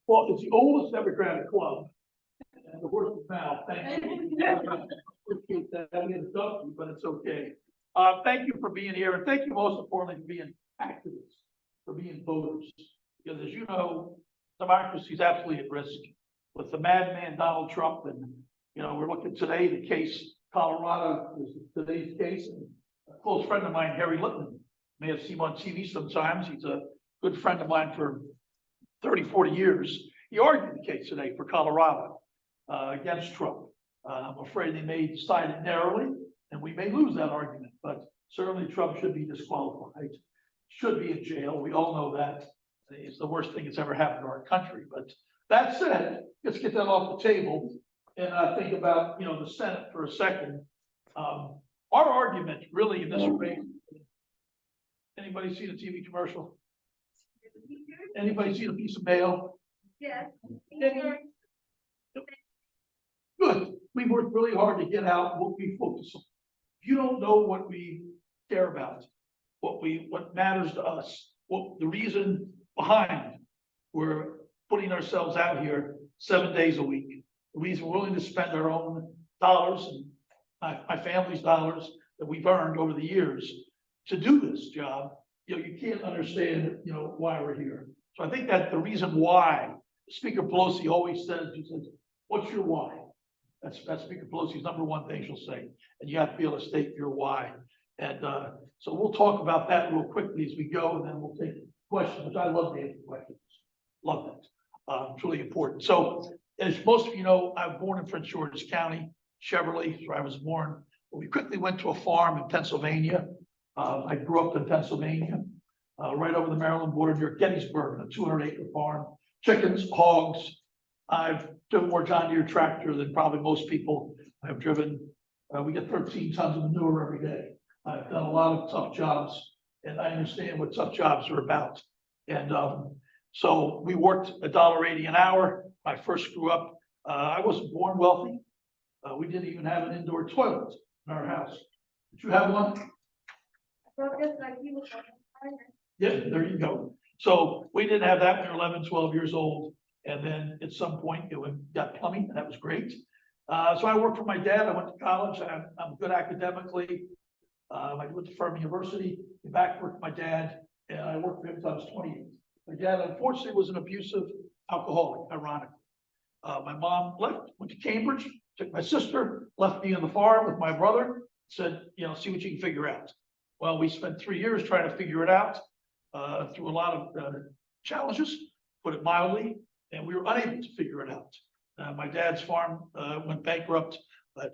Well, it's the oldest Democratic club, and the worst is now. Thank you. Appreciate that. I didn't dump you, but it's okay. Thank you for being here, and thank you most importantly for being activists, for being voters. Because as you know, democracy is absolutely at risk with the madman Donald Trump, and we're looking today. The case, Colorado, is today's case. And a close friend of mine, Harry Littman, may have seen him on TV sometimes. He's a good friend of mine for 30, 40 years. He argued the case today for Colorado against Trump. I'm afraid they may decide it narrowly, and we may lose that argument, but certainly Trump should be disqualified, should be in jail. We all know that. It's the worst thing that's ever happened to our country. But that said, let's get that off the table and think about, the Senate for a second. Our argument really in this race, anybody seen a TV commercial? Anybody seen a piece of mail? Yes. Good. We worked really hard to get out what we focus on. If you don't know what we care about, what matters to us, what the reason behind we're putting ourselves out here 7 days a week, the reason we're willing to spend our own dollars and my family's dollars that we've earned over the years to do this job, you can't understand, why we're here. So I think that the reason why Speaker Pelosi always says, she says, what's your why? That's Speaker Pelosi's number one thing she'll say. And you have to be able to state your why. And so we'll talk about that real quickly as we go, and then we'll take questions, which I love to answer questions. Love that. It's really important. So as most of you know, I was born in Prince George's County, Cheverly, where I was born. But we quickly went to a farm in Pennsylvania. I grew up in Pennsylvania, right over the Maryland border near Gettysburg, a 200-acre farm, chickens, hogs. I've driven more John Deere tractor than probably most people have driven. We get 13 tons of manure every day. I've done a lot of tough jobs, and I understand what tough jobs are about. And so we worked $1.80 an hour. I first grew up, I wasn't born wealthy. We didn't even have an indoor toilet in our house. Did you have one? Well, just like you. Yeah, there you go. So we didn't have that when we were 11, 12 years old. And then at some point it got plumbing, and that was great. So I worked for my dad. I went to college. I'm good academically. I went to Furman University, came back, worked with my dad, and I worked for him until I was 28. My dad, unfortunately, was an abusive alcoholic, ironically. My mom left, went to Cambridge, took my sister, left me on the farm with my brother, said, see what you can figure out. Well, we spent 3 years trying to figure it out through a lot of challenges, put it mildly, and we were unable to figure it out. My dad's farm went bankrupt.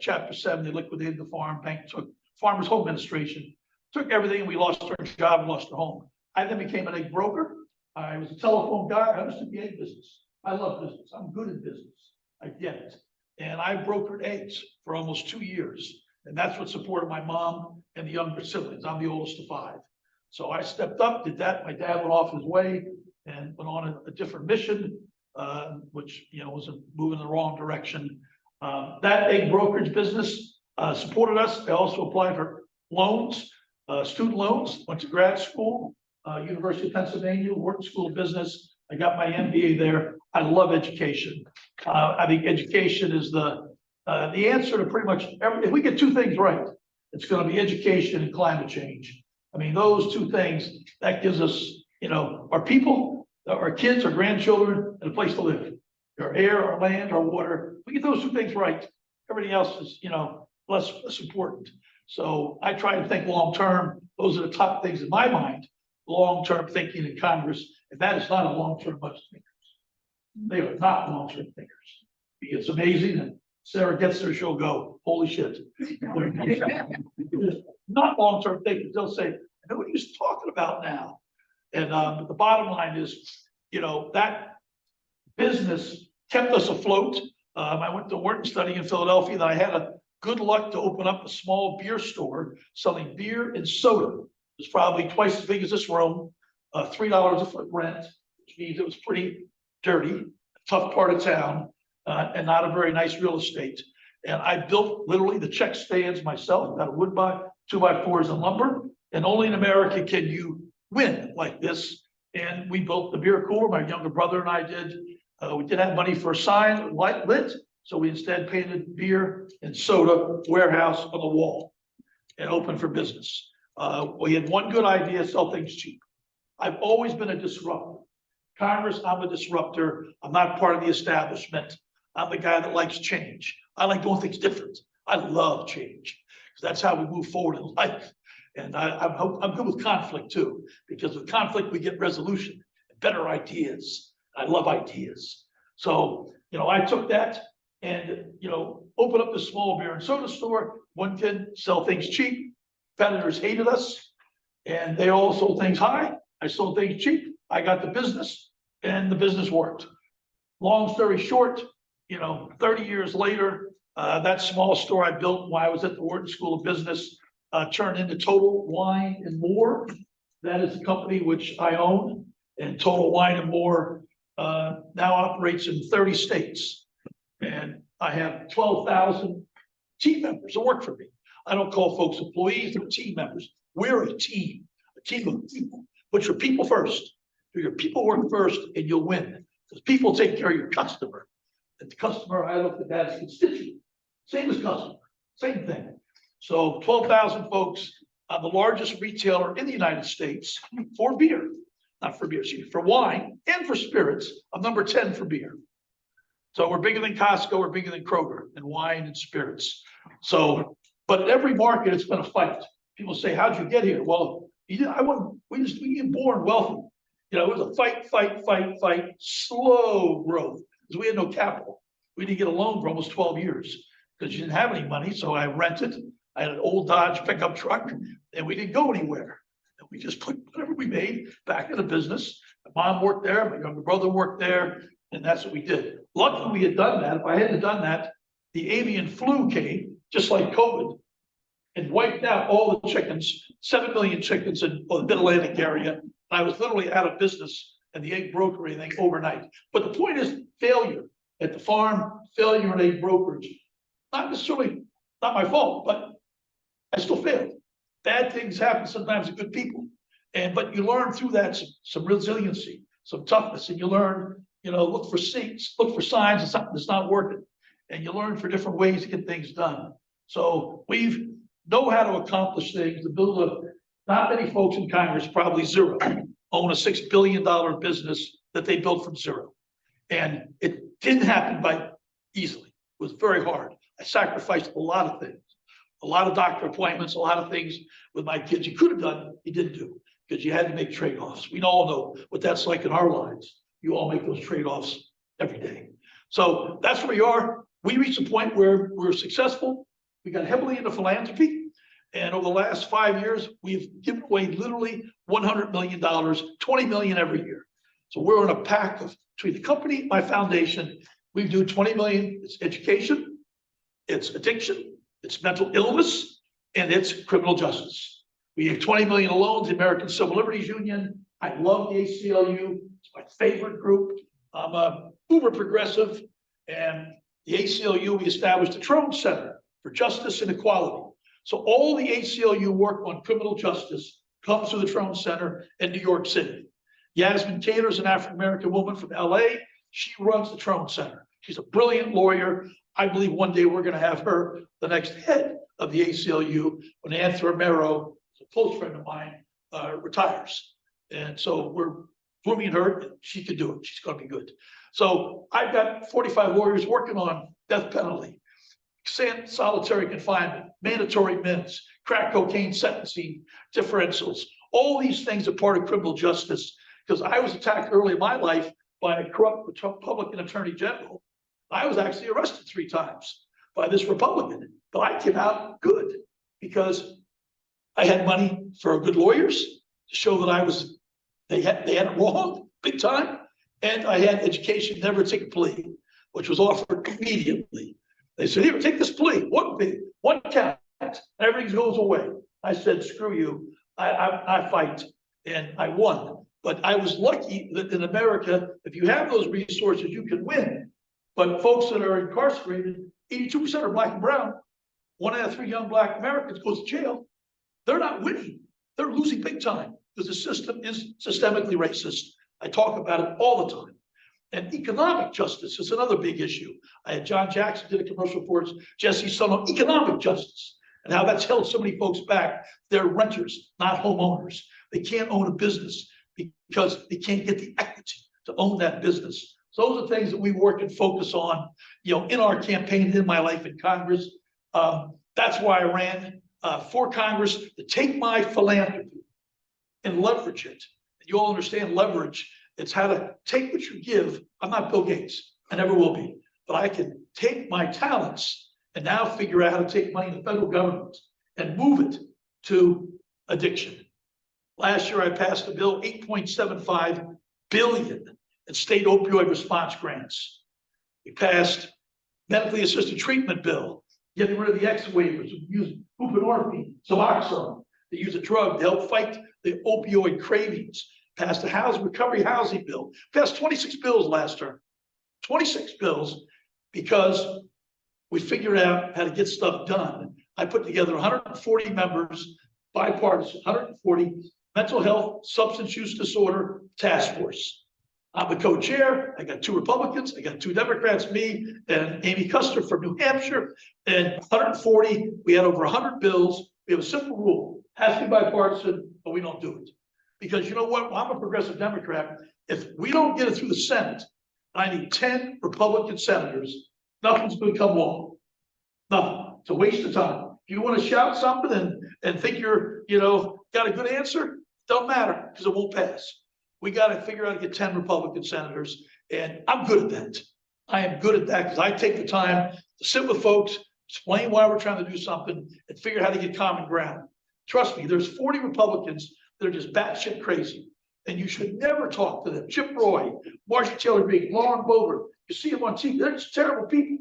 Chapter 7, they liquidated the farm. Bank took Farmers Home Administration, took everything. We lost our job and lost our home. I then became an egg broker. I was a telephone guy. I understood the egg business. I love business. I'm good at business. I get it. And I brokered eggs for almost 2 years. And that's what supported my mom and the younger siblings. I'm the oldest of 5. So I stepped up, did that. My dad went off his way and went on a different mission, which, was moving in the wrong direction. That egg brokerage business supported us. I also applied for loans, student loans, went to grad school, University of Pennsylvania, Wharton School of Business. I got my MBA there. I love education. I think education is the answer to pretty much everything. If we get 2 things right, it's going to be education and climate change. I mean, those 2 things, that gives us, our people, our kids, our grandchildren, and a place to live. Our air, our land, our water. If we get those 2 things right, everything else is, less important. So I try to think long term. Those are the top things in my mind. Long-term thinking in Congress, and that is not a long-term bunch of thinkers. They are not long-term thinkers. It's amazing, and Sarah gets there, she'll go, holy shit. Not long-term thinkers. They'll say, I know what he's talking about now. And the bottom line is, that business kept us afloat. I went to Wharton studying in Philadelphia, then I had a good luck to open up a small beer store selling beer and soda. It was probably twice as big as this room, $3 a foot rent, which means it was pretty dirty, tough part of town, and not a very nice real estate. And I built literally the check stands myself, out of wood by 2x4s and lumber. And only in America can you win like this. And we built the beer cooler, my younger brother and I did. We didn't have money for a sign, light lit, so we instead painted beer and soda warehouse on the wall and opened for business. We had one good idea: sell things cheap. I've always been a disruptor. Congress, I'm a disruptor. I'm not part of the establishment. I'm the guy that likes change. I like doing things different. I love change because that's how we move forward in life. And I'm good with conflict too, because with conflict we get resolution and better ideas. I love ideas. So, I took that and, opened up the small beer and soda store. One kid sell things cheap. Competitors hated us and they all sold things high. I sold things cheap. I got the business and the business worked. Long story short, 30 years later, that small store I built while I was at the Wharton School of Business turned into Total Wine and More. That is the company which I own, and Total Wine and More now operates in 30 states. And I have 12,000 team members that work for me. I don't call folks employees, they're team members. We're a team of people. Put your people first. Do your people work first and you'll win. Because people take care of your customer. And the customer, I look at that as constituent. Same as customer, same thing. So 12,000 folks. I'm the largest retailer in the United States for beer. Not for beer, excuse me, for wine and for spirits. I'm number 10 for beer. So we're bigger than Costco, we're bigger than Kroger in wine and spirits. So, but in every market, it's been a fight. People say, how'd you get here? Well, we get born wealthy. It was a fight, slow growth because we had no capital. We didn't get a loan for almost 12 years because you didn't have any money. So I rented. I had an old Dodge pickup truck and we didn't go anywhere. And we just put whatever we made back in the business. My mom worked there. My younger brother worked there. And that's what we did. Luckily, we had done that. If I hadn't done that, the avian flu came, just like COVID, and wiped out all the chickens, 7 million chickens in the Mid-Atlantic area. I was literally out of business and the egg broker anything overnight. But the point is failure at the farm, failure in egg brokerage. Not necessarily, not my fault, but I still failed. Bad things happen sometimes to good people. But you learn through that some resiliency, some toughness, and you learn, look for signs of something that's not working. And you learn for different ways to get things done. So we know how to accomplish things, to build not many folks in Congress, probably zero, own a $6 billion business that they built from zero. And it didn't happen easily. It was very hard. I sacrificed a lot of things, a lot of doctor appointments, a lot of things with my kids you could have done, you didn't do, because you had to make trade-offs. We all know what that's like in our lives. You all make those trade-offs every day. So that's where we are. We reached a point where we're successful. We got heavily into philanthropy. And over the last 5 years, we've given away literally $100 million, 20 million every year. So we're on a pact between the company, my foundation. We do 20 million. It's education, it's addiction, it's mental illness, and it's criminal justice. We have 20 million in loans, the American Civil Liberties Union. I love the ACLU. It's my favorite group. I'm a uber progressive. And the ACLU, we established the Trone Center for Justice and Equality. So all the ACLU work on criminal justice comes through the Trone Center in New York City. Yasmin Taylor is an African-American woman from LA. She runs the Trone Center. She's a brilliant lawyer. I believe one day we're going to have her the next head of the ACLU when Anthony Romero, a close friend of mine, retires. And so we're grooming her. She can do it. She's going to be good. So I've got 45 lawyers working on death penalty, solitary confinement, mandatory minutes, crack cocaine sentencing differentials. All these things are part of criminal justice, because I was attacked early in my life by a corrupt Republican attorney general. I was actually arrested 3 times by this Republican, but I came out good because I had money for good lawyers to show that they had it wrong big time. And I had education, never take a plea, which was offered immediately. They said, here, take this plea, one count, everything goes away. I said, screw you, I fight, and I won. But I was lucky that in America, if you have those resources, you can win. But folks that are incarcerated, 82% are black and brown. 1 out of 3 young black Americans goes to jail. They're not winning. They're losing big time because the system is systemically racist. I talk about it all the time. And economic justice is another big issue. I had John Jackson did a commercial for us, Jesse's son, on economic justice and how that's held so many folks back. They're renters, not homeowners. They can't own a business because they can't get the equity to own that business. So those are things that we work and focus on, in our campaign, in my life in Congress. That's why I ran for Congress, to take my philanthropy and leverage it. You all understand leverage. It's how to take what you give. I'm not Bill Gates. I never will be. But I can take my talents and now figure out how to take money in the federal government and move it to addiction. Last year, I passed a bill, $8.75 billion in state opioid response grants. We passed medically assisted treatment bill, getting rid of the X waivers, use buprenorphine, Suboxone. They use a drug to help fight the opioid cravings. Passed a housing recovery housing bill. Passed 26 bills last term. 26 bills because we figured out how to get stuff done. I put together 140 members, bipartisan, 140 mental health, substance use disorder task force. I'm the co-chair. I got 2 Republicans. I got 2 Democrats, me and Amy Custer from New Hampshire. And 140, we had over 100 bills. We have a simple rule. Has to be bipartisan, but we don't do it. Because you know what? I'm a progressive Democrat. If we don't get it through the Senate, I need 10 Republican senators. Nothing's going to come along. Nothing. It's a waste of time. If you want to shout something and think you're, got a good answer, don't matter because it won't pass. We got to figure out how to get 10 Republican senators. And I'm good at that. I am good at that because I take the time to sit with folks, explain why we're trying to do something, and figure out how to get common ground. Trust me, there's 40 Republicans that are just batshit crazy. And you should never talk to them. Chip Roy, Marcia Taylor Greene, Lauren Boebert, you see them on TV, they're just terrible people.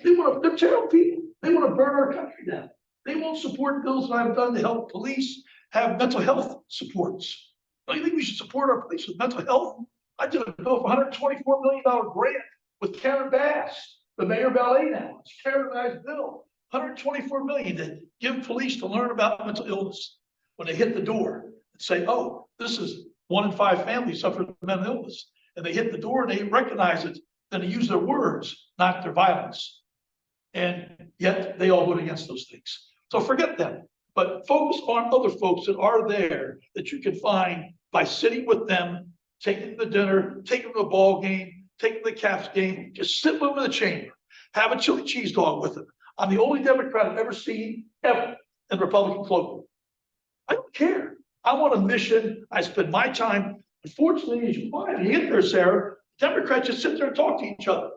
They're terrible people. They want to burn our country down. They won't support bills that I've done to help police have mental health supports. Don't you think we should support our police with mental health? I did a bill for $124 million grant with Karen Bass, the mayor of LA now. It's Karen Bass' bill. $124 million to give police to learn about mental illness when they hit the door and say, oh, this is 1 in 5 families suffer from mental illness. And they hit the door and they recognize it, then they use their words, not their violence. And yet they all vote against those things. So forget them, but focus on other folks that are there that you can find by sitting with them, taking them to dinner, taking them to a ball game, taking them to the Caps game, just sit with them in the chamber, have a chili cheese dog with them. I'm the only Democrat I've ever seen ever in the Republican cloakroom. I don't care. I want a mission. I spend my time. Unfortunately, as you find, you get there, Sarah, Democrats just sit there and talk to each other.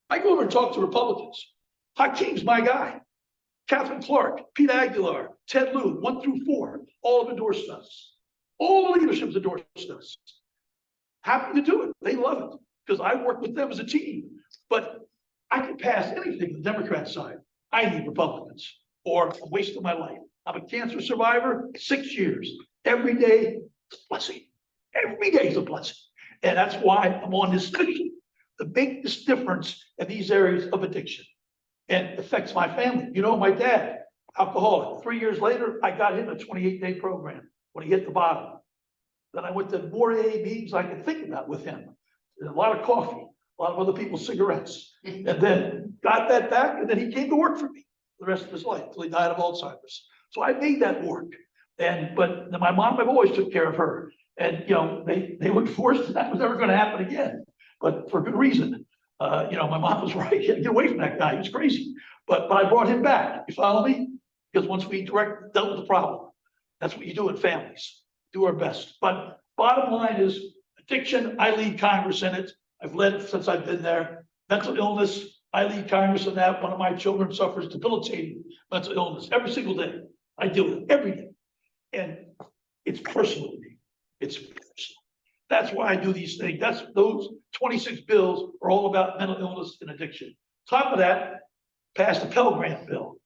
I go over and talk to Republicans. Hakeem's my guy. Catherine Clark, Pete Aguilar, Ted Lieu, 1 through 4, all have endorsed us. All the leadership's endorsed us. Happy to do it. They love it because I work with them as a team. But I can pass anything on the Democrat side. I need Republicans or I'm wasting my life. I'm a cancer survivor, 6 years. Every day is a blessing. Every day is a blessing. And that's why I'm on this mission to make this difference in these areas of addiction. And it affects my family. My dad, alcoholic. 3 years later, I got him a 28-day program when he hit the bottom. Then I went to more AA meetings I could think about with him. A lot of coffee, a lot of other people's cigarettes. And then got that back, and then he came to work for me the rest of his life until he died of Alzheimer's. So I made that work. But my mom, I've always took care of her. And they would force that was never going to happen again, but for good reason. My mom was right. Get away from that guy. He was crazy. But I brought him back. You follow me? Because once we dealt with the problem, that's what you do in families. Do our best. But bottom line is addiction. I lead Congress in it. I've led it since I've been there. Mental illness. I lead Congress in that. One of my children suffers debilitating mental illness every single day. I deal with it every day. And it's personal to me. It's personal. That's why I do these things. Those 26 bills are all about mental illness and addiction. Top of that, passed a Pell Grant bill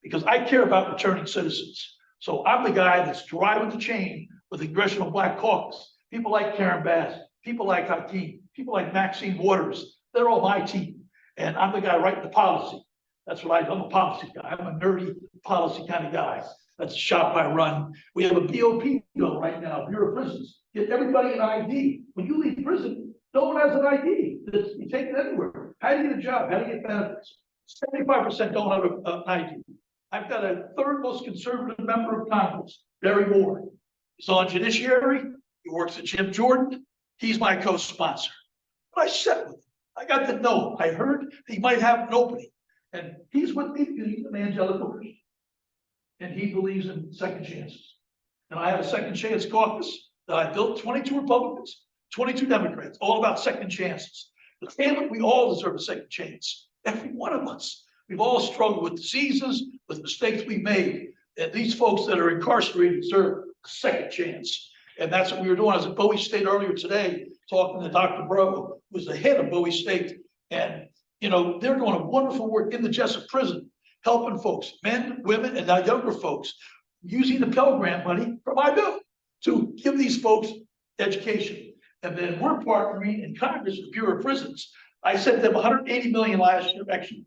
because I care about returning citizens. So I'm the guy that's driving the chain with the Congressional Black Caucus. People like Karen Bass, people like Hakeem, people like Maxine Waters. They're all my team. And I'm the guy writing the policy. That's what I'm a policy guy. I'm a nerdy policy kind of guy. That's the shop I run. We have a BOP bill right now, Bureau of Prisons. Get everybody an ID. When you leave prison, No one has an ID. You take it anywhere. How do you get a job? How do you get benefits? 75% don't have an ID. I've got a third most conservative member of Congress, Barry Moore. He's on Judiciary. He works at Jim Jordan. He's my co-sponsor. But I sat with him. I got to know him. I heard he might have an opening. And he's with me because he's an evangelical Christian. And he believes in second chances. And I have a second chance caucus that I built, 22 Republicans, 22 Democrats, all about second chances. But damn it, we all deserve a second chance. Every one of us. We've all struggled with diseases, with mistakes we made. And these folks that are incarcerated deserve a second chance. And that's what we were doing. I was at Bowie State earlier today, talking to Dr. Bro, who's the head of Bowie State. And, you know, they're doing a wonderful work in the Jessup prison, helping folks, men, women, and now younger folks, using the Pell Grant money from my bill to give these folks education. And then we're partnering in Congress with the Bureau of Prisons. I sent them 180 million last year. Actually,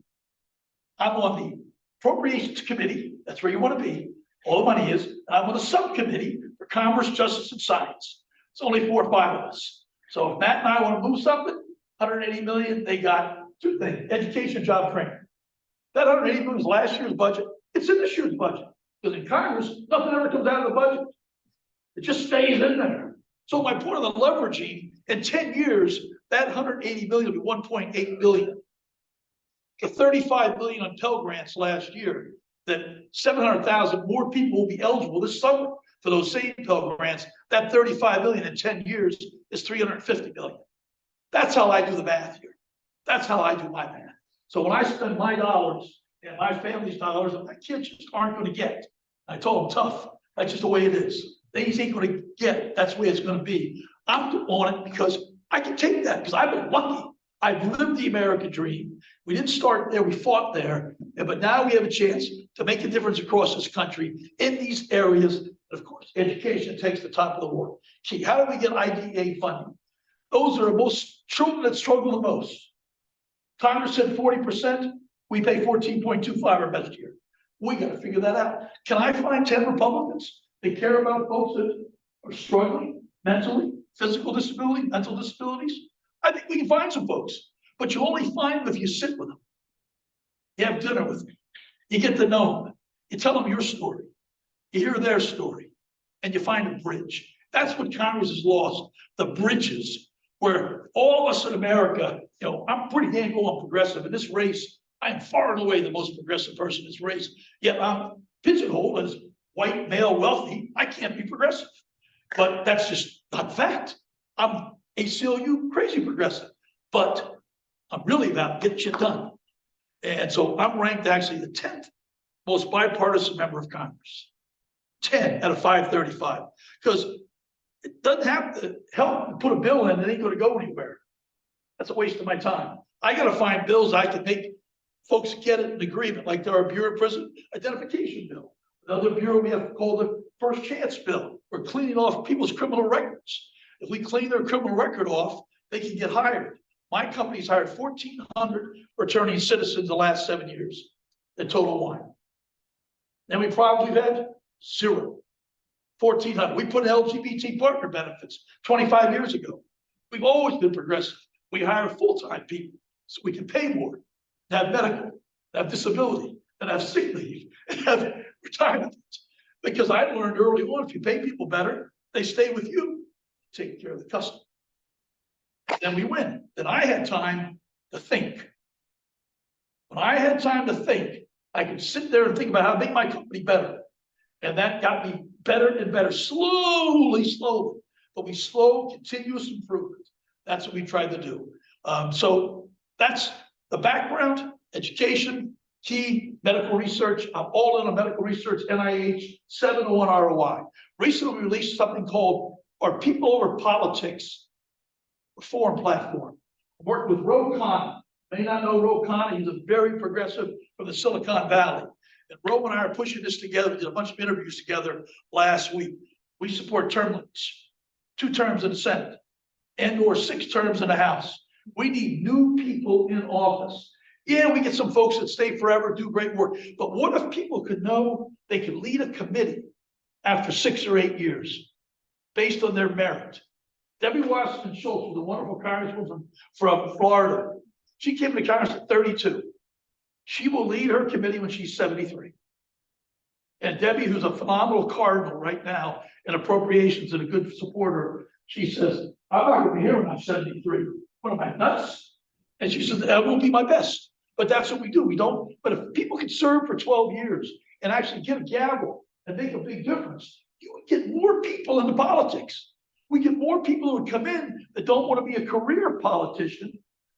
I'm on the Appropriations Committee. That's where you want to be. All the money is. And I'm on the subcommittee for Commerce, Justice, and Science. It's only 4 or 5 of us. So if Matt and I want to move something, 180 million, they got 2 things: education, job training. That 180 million is last year's budget. It's in this year's budget. Because in Congress, nothing ever comes out of the budget. It just stays in there. So my point of the leveraging, in 10 years, that 180 million will be 1.8 billion. The 35 billion on Pell Grants last year, that 700,000 more people will be eligible this summer for those same Pell Grants. That 35 billion in 10 years is 350 billion. That's how I do the math here. That's how I do my math. So when I spend my dollars and my family's dollars, my kids just aren't going to get. I told them tough. That's just the way it is. They ain't going to get it. That's the way it's going to be. I'm on it because I can take that because I've been lucky. I've lived the American dream. We didn't start there, we fought there. But now we have a chance to make a difference across this country in these areas. And of course, education takes the top of the world. Gee, how do we get IDA funding? Those are the most children that struggle the most. Congress said 40%. We pay 14.25 our best year. We got to figure that out. Can I find 10 Republicans that care about folks that are struggling mentally, physical disability, mental disabilities? I think we can find some folks, but you only find them if you sit with them. You have dinner with them. You get to know them. You tell them your story. You hear their story, and you find a bridge. That's what Congress has lost, the bridges, where all of us in America, you know, I'm pretty dang well progressive. In this race, I'm far and away the most progressive person in this race. Yet I'm pigeonholed as white, male, wealthy. I can't be progressive. But that's just not fact. I'm ACLU crazy progressive. But I'm really about getting shit done. And so I'm ranked actually the 10th most bipartisan member of Congress. 10 out of 535. Because it doesn't have to help to put a bill in that ain't going to go anywhere. That's a waste of my time. I got to find bills I can make folks get it in agreement, like our Bureau of Prison Identification Bill. Another bureau we have called the First Chance Bill. We're cleaning off people's criminal records. If we clean their criminal record off, they can get hired. My company's hired 1,400 returning citizens the last 7 years in Total Wine. Then we probably had 0. 1,400. We put in LGBT partner benefits 25 years ago. We've always been progressive. We hire full-time people so we can pay more, have medical, have disability, and have sick leave, and have retirement. Because I learned early on, if you pay people better, they stay with you, take care of the customer. Then we win. Then I had time to think. When I had time to think, I could sit there and think about how to make my company better. And that got me better and better, slowly. But we slow, continuous improvement. That's what we tried to do. So that's the background, education, key, medical research. I'm all in on medical research, NIH, 701 ROI. Recently, we released something called our People Over Politics Reform Platform. I'm working with Ro Khanna. May not know Ro Khanna. He's a very progressive from the Silicon Valley. And Ro and I are pushing this together. We did a bunch of interviews together last week. We support term limits, 2 terms in the Senate, and or 6 terms in the House. We need new people in office. Yeah, we get some folks that stay forever, do great work. But what if people could know they could lead a committee after 6 or 8 years based on their merit? Debbie Washington Schultz was a wonderful congresswoman from Florida. She came to Congress at 32. She will lead her committee when she's 73. And Debbie, who's a phenomenal cardinal right now in appropriations and a good supporter, she says, I'm not gonna be here when I'm 73. What am I, nuts? And she says, that won't be my best. But that's what we do. We don't, but if people can serve for 12 years and actually get a gavel and make a big difference, you would get more people into politics. We get more people who would come in that don't want to be a career politician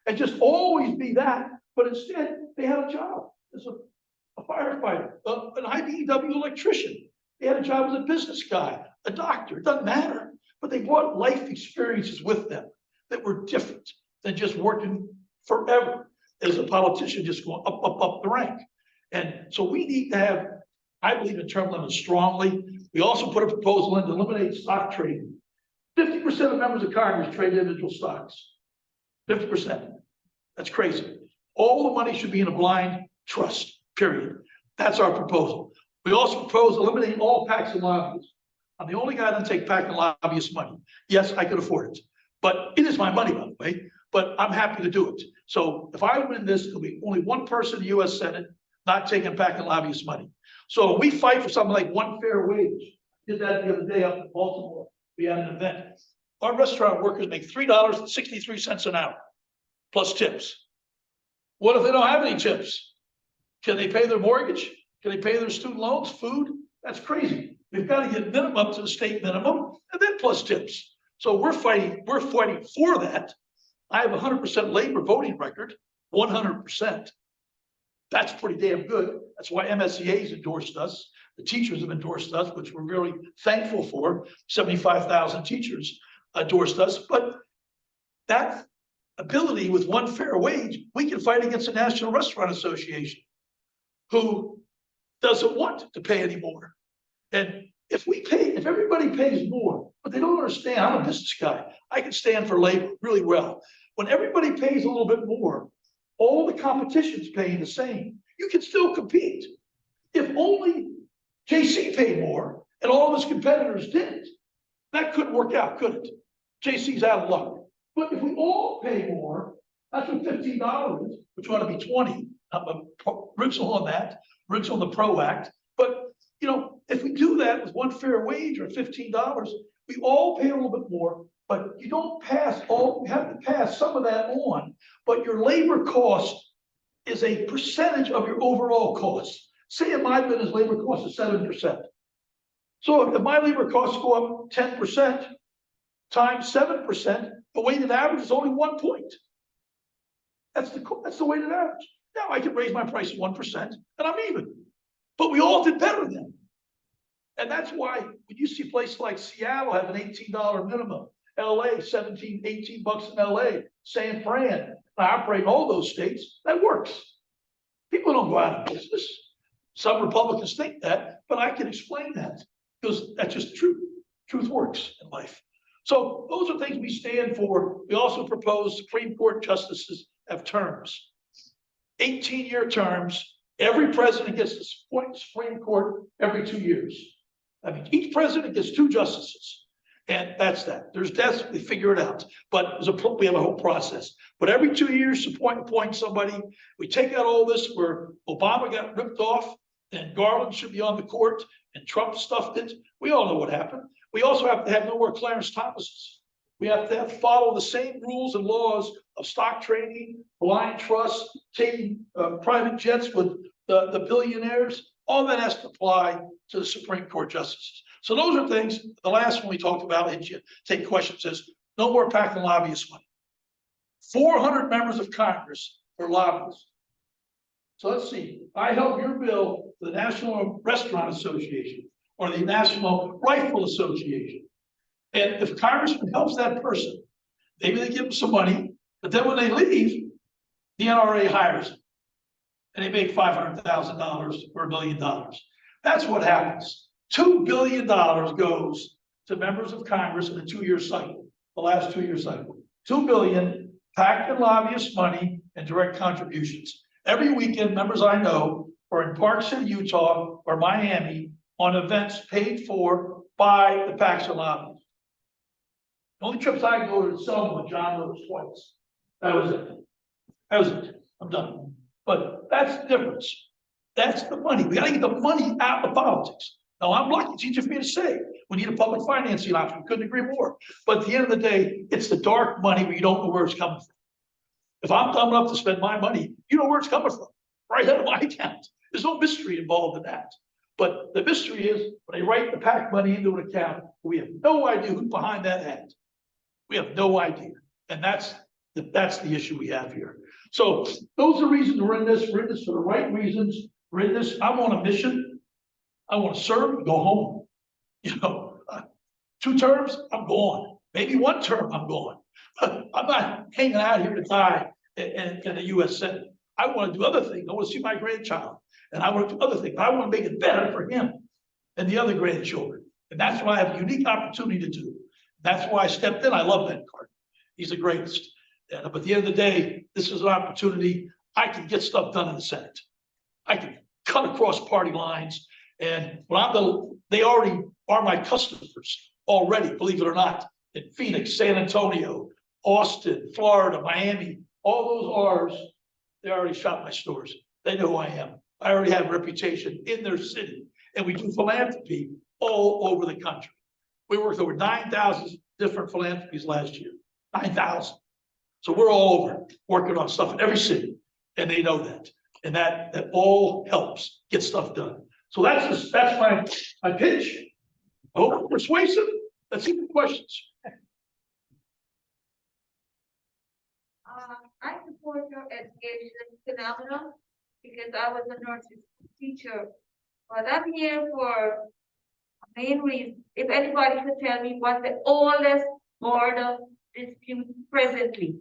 and just always be that, but instead they have a job as a firefighter, an IBEW electrician. They had a job as a business guy, a doctor, it doesn't matter. But they brought life experiences with them that were different than just working forever as a politician, just going up the rank. And so we need to have, I believe in term limits strongly. We also put a proposal in to eliminate stock trading. 50% of members of Congress trade individual stocks. 50%. That's crazy. All the money should be in a blind trust, period. That's our proposal. We also propose eliminating all PACs and lobbyists. I'm the only guy that take PAC and lobbyist money. Yes, I could afford it, but it is my money, by the way, but I'm happy to do it. So if I win this, there'll be only one person in the US Senate not taking PAC and lobbyist money. So we fight for something like one fair wage. Did that the other day up in Baltimore. We had an event. Our restaurant workers make $3.63 an hour, plus tips. What if they don't have any tips? Can they pay their mortgage? Can they pay their student loans, food? That's crazy. We've got to get minimum up to the state minimum and then plus tips. So we're fighting for that. I have 100% labor voting record, 100%. That's pretty damn good. That's why MSEA's endorsed us. The teachers have endorsed us, which we're really thankful for. 75,000 teachers endorsed us. But that ability with one fair wage, we can fight against the National Restaurant Association, who doesn't want to pay anymore. And if everybody pays more, but they don't understand, I'm a business guy. I can stand for labor really well. When everybody pays a little bit more, all the competition's paying the same. You can still compete. If only JC paid more and all of his competitors didn't, that couldn't work out, could it? JC's out of luck. But if we all pay more, that's what $15, which ought to be 20. I'm original on that, original on the PRO Act. But you know, if we do that with one fair wage or $15, we all pay a little bit more, but you don't pass all, you have to pass some of that on, but your labor cost is a percentage of your overall cost. Say in my business, labor cost is 7%. So if my labor costs go up 10% times 7%, the weighted average is only 1 point. That's the weighted average. Now I can raise my price 1% and I'm even. But we all did better then. And that's why when you see places like Seattle have an $18 minimum, LA, 17, 18 bucks in LA, San Fran, I operate in all those states, that works. People don't go out of business. Some Republicans think that, but I can explain that because that's just true. Truth works in life. So those are things we stand for. We also propose Supreme Court justices have terms, 18-year terms. Every president gets to appoint the Supreme Court every 2 years. I mean, each president gets 2 justices, and that's that. There's deaths, we figure it out, but we have a whole process. But every 2 years, appoint somebody. We take out all this where Obama got ripped off, and Garland should be on the court, and Trump stuffed it. We all know what happened. We also have to have no more Clarence Thomases. We have to follow the same rules and laws of stock trading, blind trust, taking private jets with the billionaires. All that has to apply to the Supreme Court justices. So those are things. The last one we talked about, and you take questions, is no more PAC and lobbyist money. 400 members of Congress are lobbyists. So let's see. I help your bill for the National Restaurant Association or the National Rifle Association. And if a congressman helps that person, maybe they give them some money, but then when they leave, the NRA hires them. And they make $500,000 or $1 million. That's what happens. $2 billion goes to members of Congress in a 2-year cycle, the last 2-year cycle. $2 billion, PAC and lobbyist money, and direct contributions. Every weekend, members I know are in Park City, Utah, or Miami on events paid for by the PACs and lobbyists. The only trips I go to Selma with John goes twice. That was it. That was it. I'm done. But that's the difference. That's the money. We gotta get the money out of politics. Now, I'm lucky. It's easy for me to say. We need a public financing option. Couldn't agree more. But at the end of the day, it's the dark money where you don't know where it's coming from. If I'm dumb enough to spend my money, you know where it's coming from. Right out of my account. There's no mystery involved in that. But the mystery is when they write the PAC money into an account, we have no idea who's behind that ad. We have no idea. And that's the issue we have here. So those are reasons we're in this. We're in this for the right reasons. We're in this. I'm on a mission. I want to serve and go home. You know, 2 terms, I'm gone. Maybe 1 term, I'm gone. But I'm not hanging out here to die in the U.S. Senate. I want to do other things. I want to see my grandchild. And I want to do other things. I want to make it better for him and the other grandchildren. And that's what I have a unique opportunity to do. That's why I stepped in. I love Ben Cardin. He's the greatest. But at the end of the day, this is an opportunity. I can get stuff done in the Senate. I can cut across party lines. And when they already are my customers already, believe it or not, in Phoenix, San Antonio, Austin, Florida, Miami, all those R's, they already shop my stores. They know who I am. I already have a reputation in their city. And we do philanthropy all over the country. We worked over 9,000 different philanthropies last year. 9,000. So we're all over working on stuff in every city. And they know that. And that all helps get stuff done. So that's my pitch. I hope I'm persuasive. Let's see the questions. I support your education phenomenon because I was a nursery teacher. But I'm here for a main reason. If anybody could tell me what the oldest border dispute presently,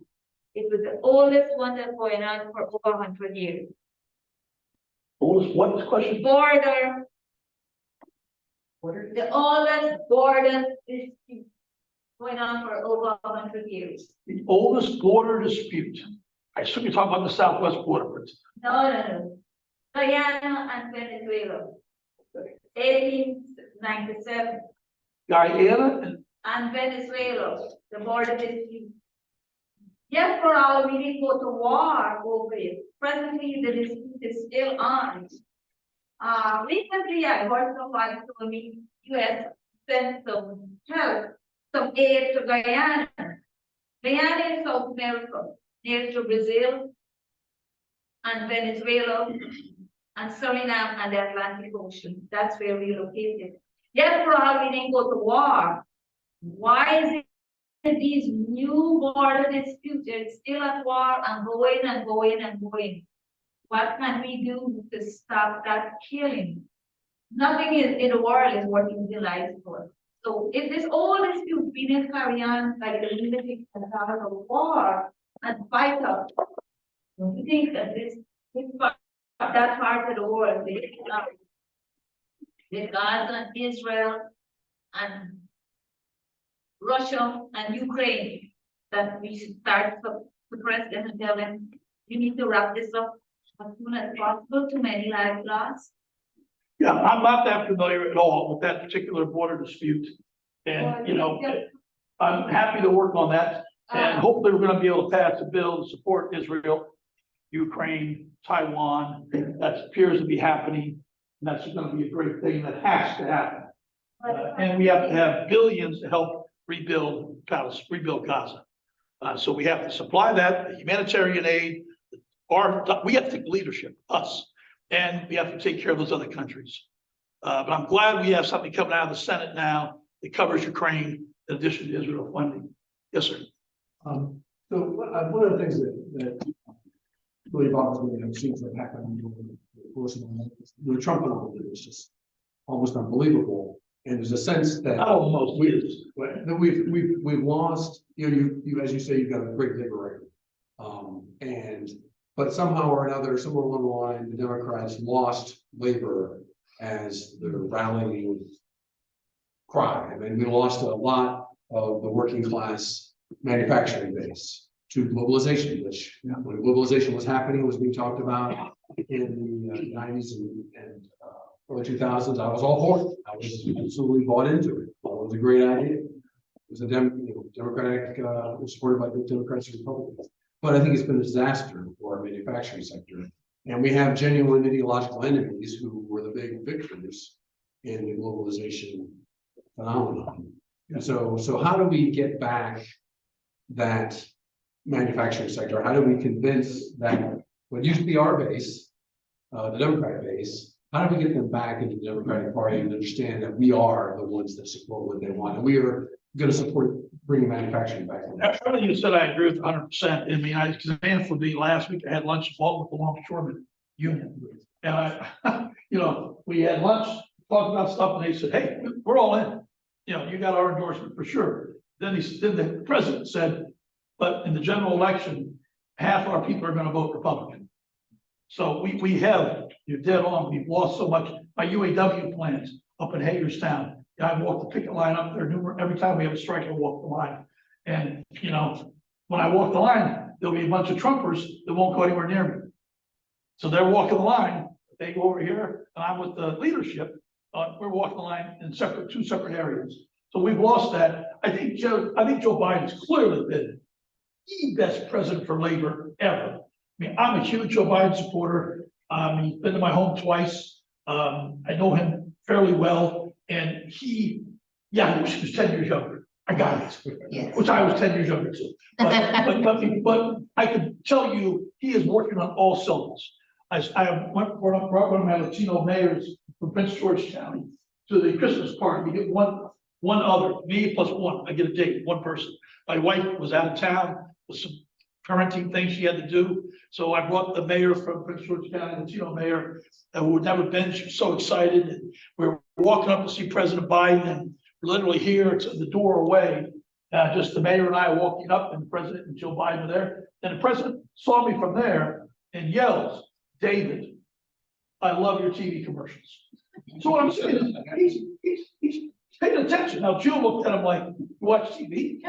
it was the oldest one that's going on for over 100 years. Oldest what was the question? Border. The oldest border dispute going on for over 100 years. The oldest border dispute. I assume you're talking about the southwest border. No. Guyana and Venezuela. 1897. Guyana And Venezuela, the border dispute. Yes, for all, we didn't go to war over it. Presently, the dispute is still on. Recently, I heard somebody told me U.S. sent some help, some aid to Guyana. Guyana is South America, near to Brazil and Venezuela and Suriname and the Atlantic Ocean. That's where we're located. Yes, for all, we didn't go to war. Why is it these new border disputes are still at war and going and going and going? What can we do to stop that killing? Nothing in the world is working the lives for. So if this all dispute we didn't carry on like the military and start a war and fight up, don't you think that that part of the world, the Gaza, Israel, and Russia and Ukraine, that we should start to suppress them and tell them you need to wrap this up as soon as possible. Too many lives lost. Yeah, I'm not that familiar at all with that particular border dispute. And, you know, I'm happy to work on that. And hopefully we're going to be able to pass a bill to support Israel, Ukraine, Taiwan. That appears to be happening. And that's going to be a great thing that has to happen. And we have to have billions to help rebuild Gaza. So we have to supply that, the humanitarian aid, we have to take leadership, us, and we have to take care of those other countries. But I'm glad we have something coming out of the Senate now that covers Ukraine in addition to Israel funding. Yes, sir. So one of the things that really bothers me, and it seems like happened the course of the Trump administration is just almost unbelievable. And there's a sense that we've lost. You know, you as you say, you've got a great liberator, but somehow or another, somewhere along the line, the Democrats lost labor as the rallying cry. I mean, we lost a lot of the working class manufacturing base to globalization, which when globalization was happening, was being talked about in the 90s and early 2000s. I was all for it. I was absolutely bought into it. It was a great idea. It was Democratic, supported by the Democrats and Republicans. But I think it's been a disaster for our manufacturing sector. And we have genuine ideological enemies who were the big victors in the globalization phenomenon. And so how do we get back that manufacturing sector? How do we convince that what used to be our base, the Democratic base, how do we get them back into the Democratic Party and understand that we are the ones that support what they want, and we are going to support bringing manufacturing back? Everything you said, I agree with 100%. I mean, because for me last week, I had lunch with the Longshoremen Union, and I, we had lunch, talked about stuff, and they said, "Hey, we're all in. You got our endorsement for sure." Then the president said, "But in the general election, half our people are going to vote Republican." So we have, you're dead on. We've lost so much. My UAW plant up in Hagerstown, I walk the picket line up there every time we have a strike, I walk the line. And, when I walk the line, there'll be a bunch of Trumpers that won't go anywhere near me. So they're walking the line, they go over here, and I'm with the leadership. We're walking the line in two separate areas. So we've lost that. I think Joe Biden's clearly been the best president for labor ever. I mean, I'm a huge Joe Biden supporter. He's been to my home twice. I know him fairly well, and he was 10 years younger. I got it. Yes. Which I was 10 years younger too. But I can tell you, he is working on all cylinders. I brought one of my Latino mayors from Prince George County to the Christmas party. We get one other, me plus one. I get a date, one person. My wife was out of town with some parenting things she had to do. So I brought the mayor from Prince George County, Latino mayor, who had never been. She was so excited. And we were walking up to see President Biden, and we're literally here, it's the door away. Just the mayor and I walking up, and the president and Joe Biden were there. And the president saw me from there and yells, "David, I love your TV commercials." So what I'm saying is, he's paying attention. Now, Jill looked at him like, "You watch TV?"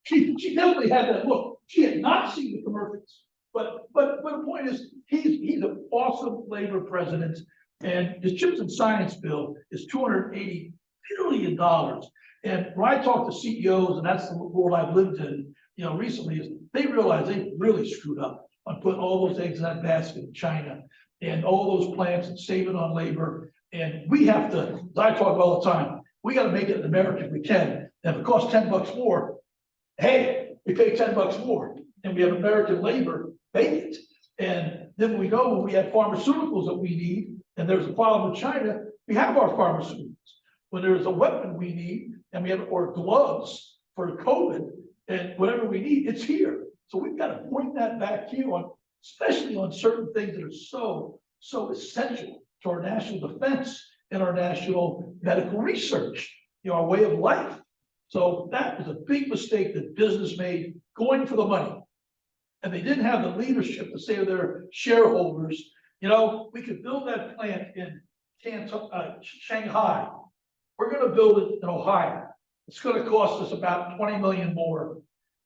She definitely had that look. She had not seen the commercials. But the point is, he's an awesome labor president, and his chips and science bill is $280 billion. And when I talk to CEOs, and that's the world I've lived in, recently, is they realize they really screwed up on putting all those eggs in that basket in China and all those plants and saving on labor. And we have to, as I talk all the time, we got to make it in America if we can. And if it costs $10 more, hey, we pay $10 more, and we have American labor, pay it. And then we go, when we have pharmaceuticals that we need, and there's a problem with China, we have our pharmaceuticals. When there's a weapon we need, and we have, or gloves for COVID, and whatever we need, it's here. So we've got to bring that back here on, especially on certain things that are so essential to our national defense and our national medical research, our way of life. So that was a big mistake that business made, going for the money. And they didn't have the leadership to say to their shareholders, we could build that plant in Shanghai. We're going to build it in Ohio. It's going to cost us about 20 million more.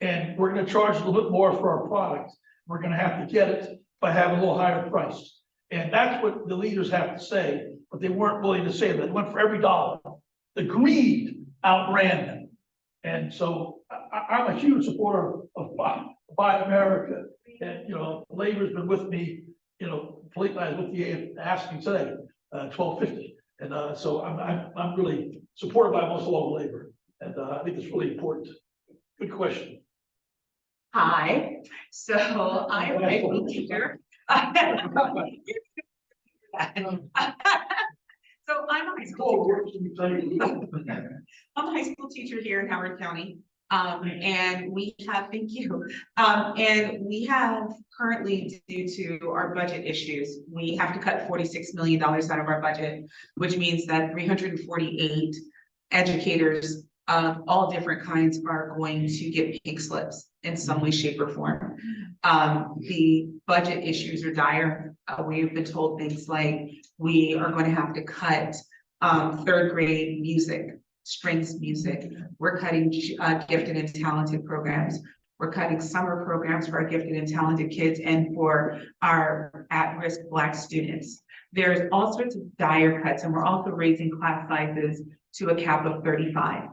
And we're going to charge a little bit more for our product. We're going to have to get it by having a little higher price. And that's what the leaders have to say, but they weren't willing to say that. They went for every dollar. The greed outran them. And so I'm a huge supporter of Buy America. And, labor's been with me, politically, I was with the asking today, 1250. And so I'm really supported by most of all labor. And I think it's really important. Good question. Hi, so I'm a high school teacher. So I'm a high school teacher. I'm a high school teacher here in Howard County. And we have, thank you. And we have currently, due to our budget issues, we have to cut $46 million out of our budget, which means that 348 educators of all different kinds are going to get pink slips in some way, shape, or form. The budget issues are dire. We've been told things like we are going to have to cut third grade music, strings music. We're cutting gifted and talented programs. We're cutting summer programs for our gifted and talented kids and for our at-risk Black students. There's all sorts of dire cuts, and we're also raising class sizes to a cap of 35.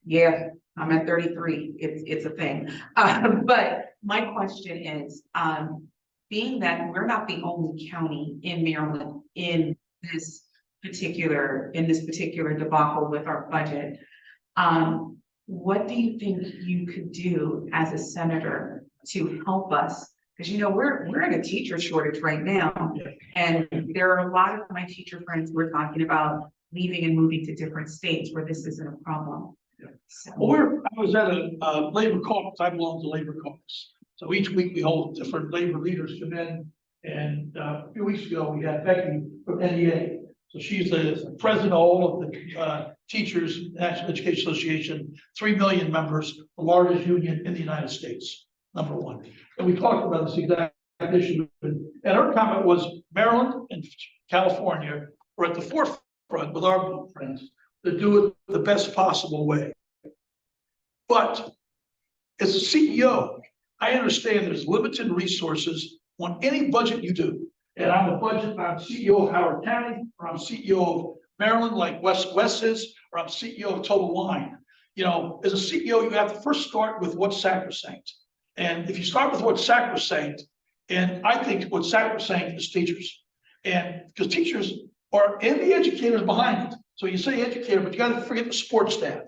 Yeah, I'm at 33. It's a thing. But my question is, being that we're not the only county in Maryland in this particular debacle with our budget, what do you think you could do as a senator to help us? Because we're in a teacher shortage right now, and there are a lot of my teacher friends who are talking about leaving and moving to different states where this isn't a problem. So, Well, I was at a labor caucus. I belong to labor caucus. So each week we hold different labor leaders come in. And a few weeks ago, we had Becky from NEA. So she's the president of all of the teachers, National Education Association, 3 million members, the largest union in the United States, number one. And we talked about this exact issue. And her comment was Maryland and California are at the forefront with our blueprints to do it the best possible way. But as a CEO, I understand there's limited resources on any budget you do. And I'm CEO of Howard County, or I'm CEO of Maryland, like West is, or I'm CEO of Total Wine. As a CEO, you have to first start with what's sacrosanct. And if you start with what's sacrosanct, and I think what's sacrosanct is teachers. And because teachers and the educators behind it. So you say educator, but you got to forget the sports staff.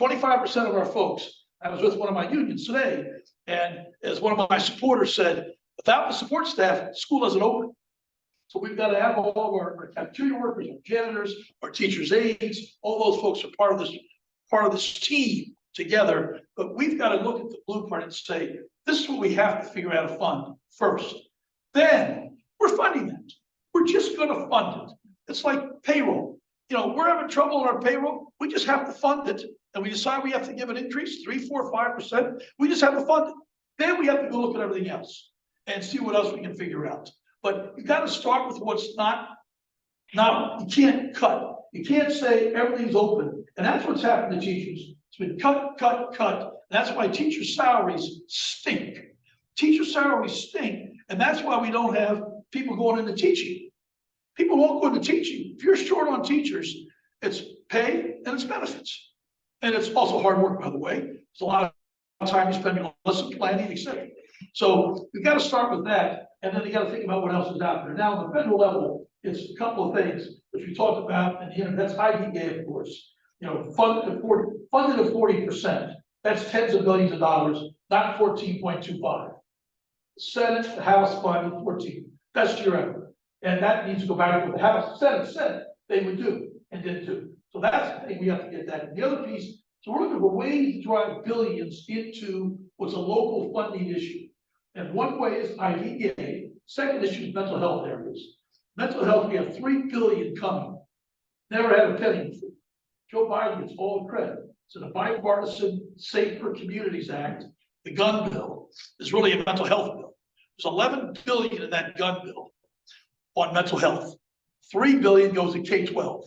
25% of our folks, I was with one of my unions today, and as one of my supporters said, without the support staff, school doesn't open. So we've got to have all of our cafeteria workers, our janitors, our teachers' aides, all those folks are part of this team together. But we've got to look at the blueprint and say, this is what we have to figure out to fund first. Then we're funding that. We're just going to fund it. It's like payroll. We're having trouble on our payroll. We just have to fund it. And we decide we have to give an increase, 3, 4, 5%. We just have to fund it. Then we have to go look at everything else and see what else we can figure out. But you got to start with what's not, you can't cut. You can't say everything's open. And that's what's happened to teachers. It's been cut, cut, cut. That's why teacher salaries stink. Teacher salaries stink. And that's why we don't have people going into teaching. People won't go into teaching. If you're short on teachers, it's pay and it's benefits. And it's also hard work, by the way. It's a lot of time you spend on lesson planning, etc. So we've got to start with that. And then you got to think about what else is out there. Now, on the federal level, it's a couple of things which we talked about, and that's IDEA, of course. Funded at 40%. That's tens of billions of dollars, not 14.25. Senate, the House funded 14. Best year ever. And that needs to go back to the House, Senate, they would do and did too. So that's the thing, we have to get that. And the other piece, so we're looking for ways to drive billions into what's a local funding issue. And one way is IDEA. Second issue is mental health areas. Mental health, we have $3 billion coming. Never had a penny before. Joe Biden gets all the credit. So the bipartisan Safer Communities Act, the gun bill, is really a mental health bill. There's $11 billion in that gun bill on mental health. $3 billion goes to K-12.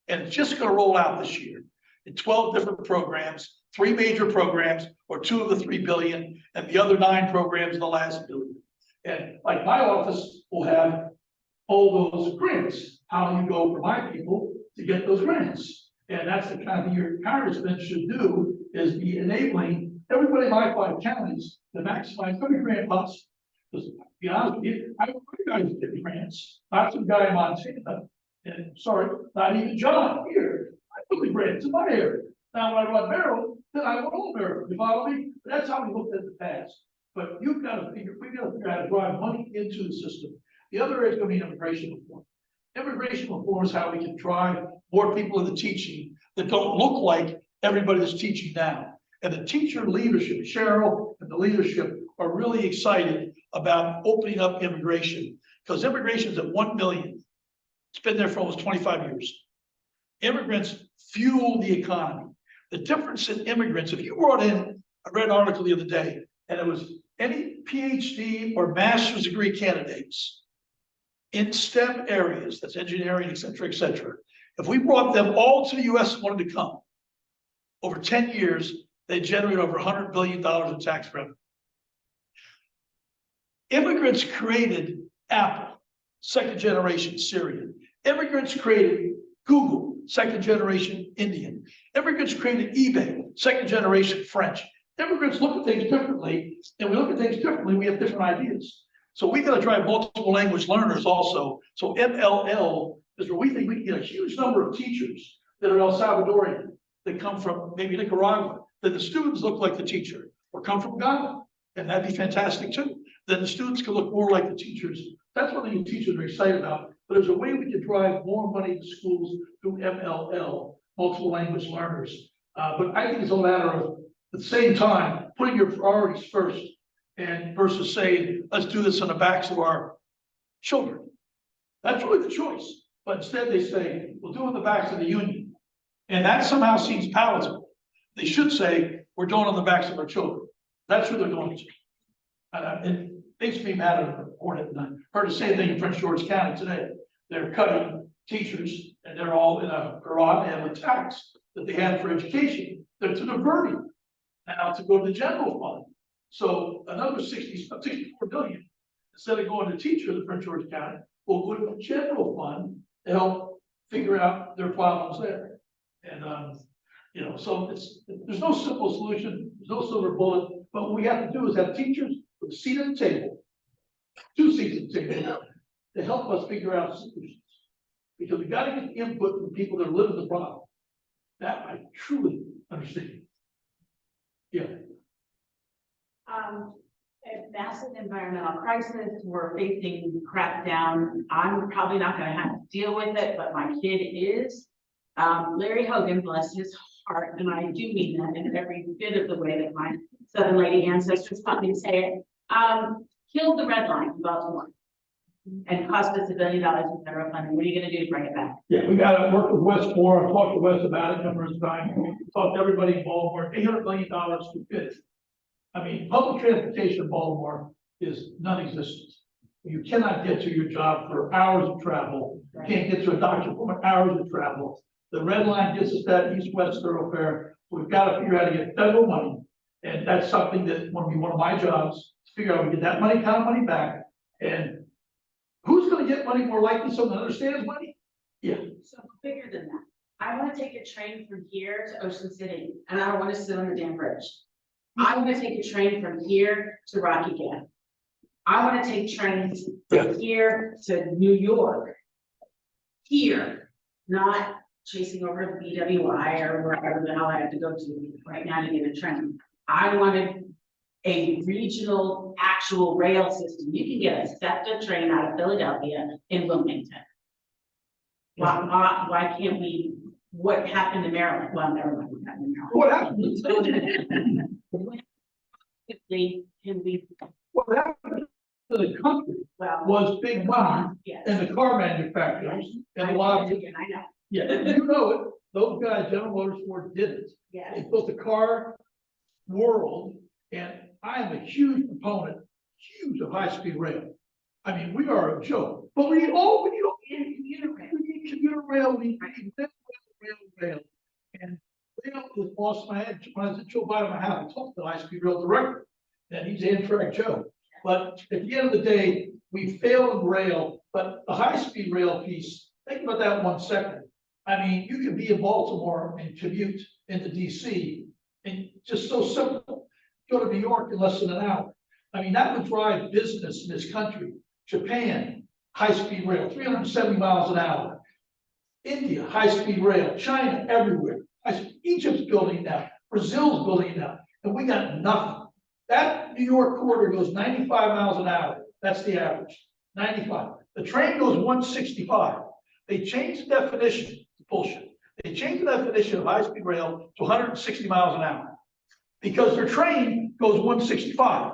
And it's just going to roll out this year in 12 different programs, 3 major programs, or 2 of the $3 billion, and the other 9 programs in the last $1 billion. And like my office will have all those grants. How do you go for my people to get those grants? And that's the kind of your congressman should do, is be enabling everybody in my 5 counties to maximize every grant possible. Because to be honest with you, I don't want you guys to get grants, not some guy in Montana. And sorry, not even John here. I put the grants in my area. Now, when I run Maryland, then I want all Maryland. You follow me? But that's how we looked at the past. But we got to figure out how to drive money into the system. The other area is going to be immigration reform. Immigration reform is how we can drive more people into teaching that don't look like everybody that's teaching now. And the teacher leadership, Cheryl and the leadership are really excited about opening up immigration, because immigration is at 1 million. It's been there for almost 25 years. Immigrants fuel the economy. The difference in immigrants, if you brought in, I read an article the other day, and it was any PhD or master's degree candidates in STEM areas, that's engineering, et cetera, et cetera. If we brought them all to the US and wanted to come, over 10 years, they generate over $100 billion in tax revenue. Immigrants created Apple, second generation Syrian. Immigrants created Google, second generation Indian. Immigrants created eBay, second generation French. Immigrants look at things differently, and we look at things differently, we have different ideas. So we gotta drive multiple language learners also. So MLL is where we think we can get a huge number of teachers that are El Salvadorian, that come from maybe Nicaragua, that the students look like the teacher, or come from Ghana, and that'd be fantastic too. Then the students can look more like the teachers. That's one thing the teachers are excited about, but there's a way we can drive more money to schools through MLL, multiple language learners. But I think it's a matter of, at the same time, putting your priorities first, and versus saying, let's do this on the backs of our children. That's really the choice, but instead they say, we'll do it on the backs of the union. And that somehow seems palatable. They should say, we're doing it on the backs of our children. That's who they're going to. And it makes me mad at the Hornet, and I heard the same thing in Prince George County today. They're cutting teachers, and they're all in a garage, and a tax that they had for education, they're diverting now to go to the general fund. So another 64 billion, instead of going to teachers in Prince George County, will go to the general fund to help figure out their problems there. And, you know, so there's no simple solution, there's no silver bullet, but what we have to do is have teachers with a seat at the table, 2 seats at the table, to help us figure out solutions. Because we gotta get input from people that are living the problem. That I truly understand. Yeah. A massive environmental crisis, we're facing crackdown. I'm probably not gonna have to deal with it, but my kid is. Larry Hogan, bless his heart, and I do mean that in every bit of the way that my Southern Lady ancestors taught me to say it, killed the red line in Baltimore and cost us $1 billion in federal funding. What are you gonna do to bring it back? Yeah, we gotta work with West Moore. I've talked to West about it numerous times. Talked to everybody in Baltimore, $800 million to fit. I mean, public transportation in Baltimore is non-existent. You cannot get to your job for hours of travel. You can't get to a doctor for hours of travel. The red line gives us that east-west thoroughfare. We've got to figure out how to get federal money. And that's something that will be one of my jobs, to figure out how we get that money, kind of money back. And who's going to get money more likely? Someone that understands money? Yeah. So bigger than that. I wanna take a train from here to Ocean City, and I don't wanna sit on the damn bridge. I wanna take a train from here to Rocky Gap. I wanna take trains from here to New York. Here, not chasing over the BWI or wherever the hell I have to go to right now to get a train. I wanted a regional actual rail system. You can get a SEPTA train out of Philadelphia in Wilmington. Why can't we, what happened to Maryland? Well, never mind what happened to Maryland. What happened? Can we, What happened to the country well. was big money Yes. and the car manufacturers and I a lot of, know. yeah, and you know it, those guys, General Motors Ford did it. Yes. They built the car world, and I am a huge proponent, huge of high-speed rail. I mean, we are a joke, but we need commuter rail, we need rail. And rail was awesome. When I was at Joe Biden, I had to talk to the high-speed rail director, and he's Amtrak Joe. But at the end of the day, we failed in rail, but the high-speed rail piece, think about that 1 second. I mean, you can be in Baltimore and commute into DC, and just so simple. Go to New York in less than an hour. I mean, that would drive business in this country. Japan, high-speed rail, 370 miles an hour. India, high-speed rail, China, everywhere. Egypt's building now, Brazil's building now, and we got nothing. That New York corridor goes 95 miles an hour. That's the average, 95. The train goes 165. They changed the definition, bullshit. They changed the definition of high-speed rail to 160 miles an hour because their train goes 165.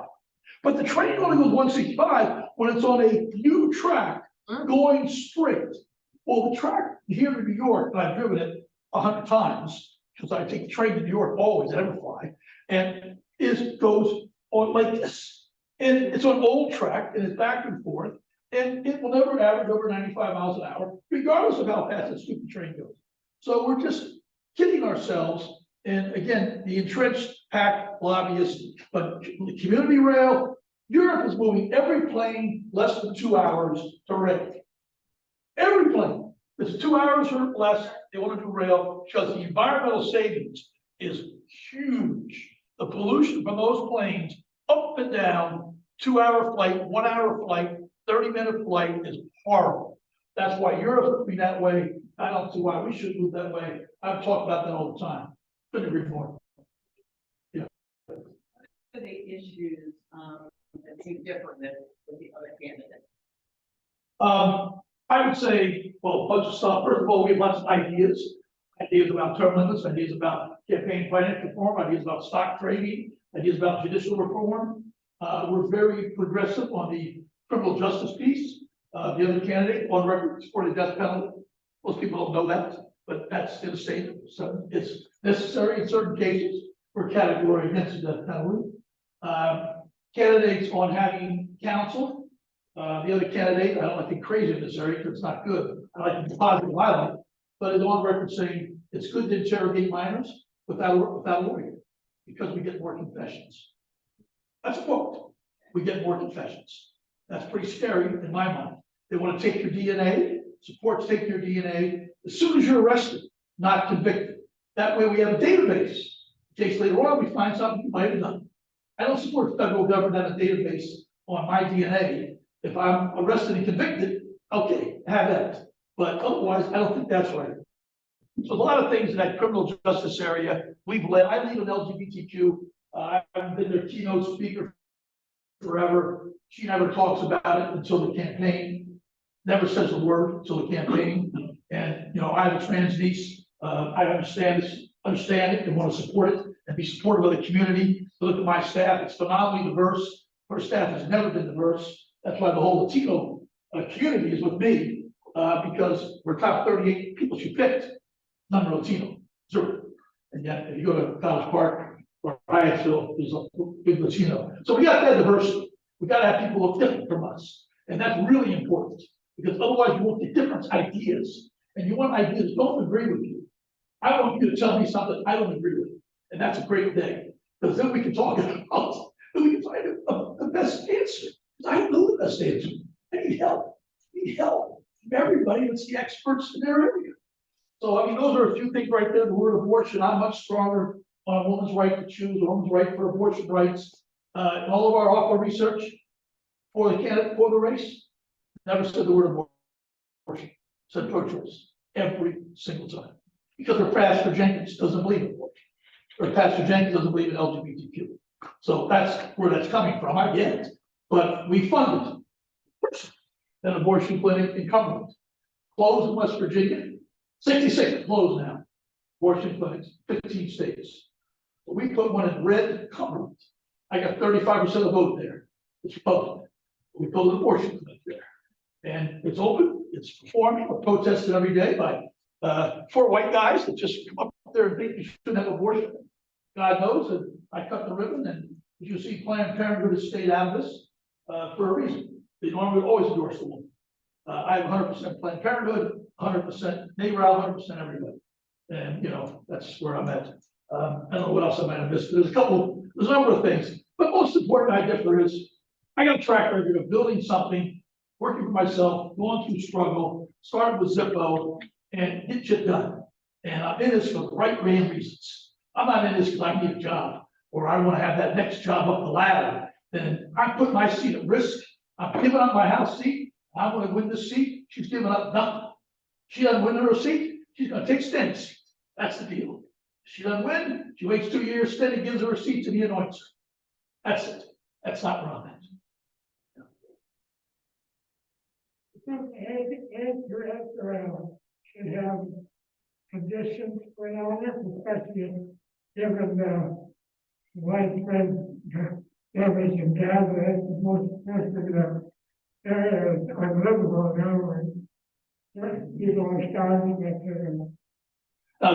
But the train only goes 165 when it's on a new track going straight. Well, the track here in New York, and I've driven it 100 times because I take the train to New York always, I never fly, and goes on like this. And it's on old track and it's back and forth, and it will never average over 95 miles an hour, regardless of how fast that stupid train goes. So we're just kidding ourselves. And again, the entrenched PAC lobbyists, but the community rail, Europe is moving every plane less than 2 hours to rail. Every plane. It's 2 hours or less, they want to do rail, because the environmental savings is huge. The pollution from those planes, up and down, 2 hour flight, 1 hour flight, 30-minute flight is horrible. That's why Europe's moving that way. I don't see why we should move that way. I've talked about that all the time. Couldn't agree more. The issues, that seem different than with the other candidates. I would say, well, a bunch of stuff. First of all, we have lots of ideas. Ideas about term limits, ideas about campaign finance reform, ideas about stock trading, ideas about judicial reform. We're very progressive on the criminal justice piece. The other candidate on record for the death penalty. Most people don't know that, but that's in the state. So it's necessary in certain cases for category against the death penalty. Candidates on having counsel. The other candidate, I don't like to be crazy in this area because it's not good. I like to be positive, highlight, but is on record saying it's good to interrogate minors without a lawyer because we get more confessions. That's a quote. We get more confessions. That's pretty scary in my mind. They want to take your DNA, supports take your DNA as soon as you're arrested, not convicted. That way we have a database. In case later on we find something you might have done. I don't support the federal government having a database on my DNA. If I'm arrested and convicted, okay, have that. But otherwise, I don't think that's right. So a lot of things in that criminal justice area we've led. I lead an LGBTQ. I've been their keynote speaker forever. She never talks about it until the campaign. Never says a word until the campaign. And I have a trans niece. I understand it and want to support it and be supportive of the community. Look at my staff; it's phenomenally diverse. Her staff has never been diverse. That's why the whole Latino community is with me because we're top 38 people she picked. None are Latino, zero. And yet, if you go to College Park or Hyattsville, there's a big Latino. So we got that diversity. We got to have people look different from us, and that's really important because otherwise you won't get different ideas. And you want ideas don't agree with you. I want you to tell me something I don't agree with, and that's a great day because then we can talk about. Then we can find the best answer. I don't know the best answer. I need help. I need help from everybody that's the experts in their area. So, I mean, those are a few things right there. The word abortion, I'm much stronger on a woman's right to choose, a woman's right for abortion rights. In all of our awful research for the candidate, for the race, never said the word abortion, said pro-choice every single time. Because our Pastor Jenkins doesn't believe in abortion. Or Pastor Jenkins doesn't believe in LGBTQ. So that's where that's coming from, I get it. But we funded an abortion clinic in Cumberland. Closed in West Virginia, 66 closed now. Abortion clinics, 15 states. But we put one in red Cumberland. I got 35% of the vote there. It's Republican. We built an abortion clinic there. And it's open, it's performing, we're protested every day by 4 white guys that just come up there and think you shouldn't have abortion. God knows that I cut the ribbon, and as you see, Planned Parenthood has stayed out of this for a reason. They normally always endorse the woman. I have 100% Planned Parenthood, 100% NARAL, 100% everybody. And that's where I'm at. I don't know what else I might have missed. There's a number of things, but most important I differ is I got a track record of building something, working for myself, going through struggle, started with Zippo, and get shit done. And I'm in this for the right main reasons. I'm not in this because I need a job or I want to have that next job up the ladder. Then I put my seat at risk. I'm giving up my house seat. I want to win this seat. She's giving up nothing. She doesn't win her seat. She's going to take Sten's seat. That's the deal. She doesn't win. She waits 2 years. Sten gives her a seat to the anoints her. That's it. That's not where I'm at. Should have conditions for illness, especially given the widespread damage in Gaza, most of the area is unlivable now, and people are starving at